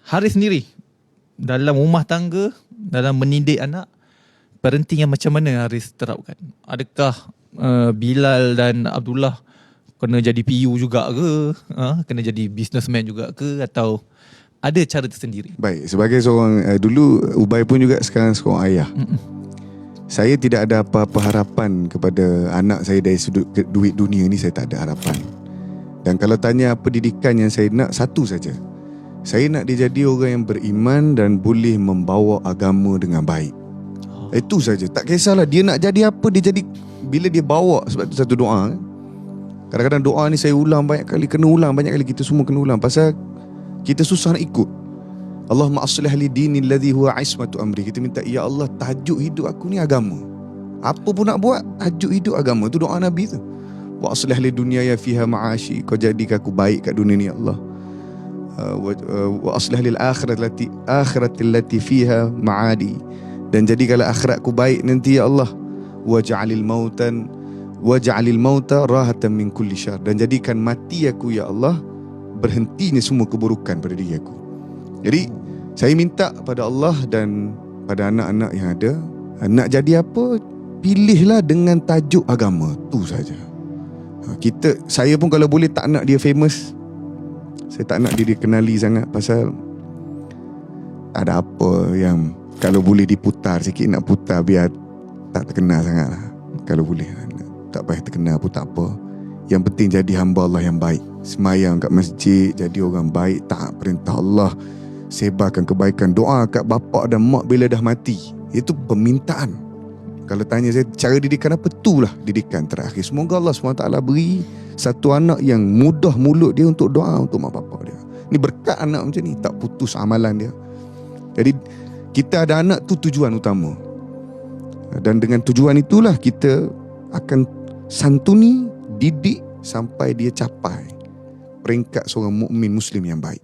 Haris sendiri dalam rumah tangga, dalam mendidik anak, parenting yang macam mana Haris terapkan? Adakah Bilal dan Abdullah kena jadi PU juga ke? Kena jadi businessman juga ke? Atau ada cara tersendiri? Baik, sebagai seorang dulu Ubay pun juga sekarang seorang ayah. Saya tidak ada apa-apa harapan kepada anak saya dari sudut duit dunia ni. Saya tak ada harapan. Dan kalau tanya apa didikan yang saya nak, satu saja. Saya nak dia jadi orang yang beriman dan boleh membawa agama dengan baik. Itu saja. Tak kisahlah dia nak jadi apa, dia jadi bila dia bawa. Sebab itu satu doa. Kadang-kadang doa ni saya ulang banyak kali, kena ulang banyak kali, kita semua kena ulang. Pasal kita susah nak ikut. Allahumma aslih li dini alladhi huwa ismatu amri. Kita minta, ya Allah, tajuk hidup aku ni agama. Apa pun nak buat, tajuk hidup agama. Itu doa Nabi tu. Wa aslih li dunyaya fiha ma'ashi. Kau jadikan aku baik kat dunia ni, ya Allah. Wa aslih lil akhirati allati fiha ma'adi. Dan jadikanlah akhiratku baik nanti, ya Allah. Waj'alil mauta rahatan min kulli syarr. Dan jadikan mati aku, ya Allah, berhentinya semua keburukan pada diri aku. Jadi saya minta pada Allah dan pada anak-anak yang ada, nak jadi apa, pilihlah dengan tajuk agama. Tu saja. Saya pun kalau boleh tak nak dia famous. Saya tak nak dia dikenali sangat. Pasal ada apa yang kalau boleh diputar sikit, nak putar biar tak terkenal sangat lah. Kalau boleh, tak payah terkenal pun tak apa. Yang penting jadi hamba Allah yang baik. Semayang kat masjid, jadi orang baik, taat perintah Allah, sebarkan kebaikan, doa kat bapak dan mak bila dah mati. Itu permintaan. Kalau tanya saya cara didikan apa, itulah didikan terakhir. Semoga Allah SWT beri satu anak yang mudah mulut dia untuk doa untuk mak bapak dia. Ni berkat anak macam ni, tak putus amalan dia. Jadi kita ada anak tu tujuan utama. Dan dengan tujuan itulah kita akan santuni, didik sampai dia capai peringkat seorang mukmin muslim yang baik.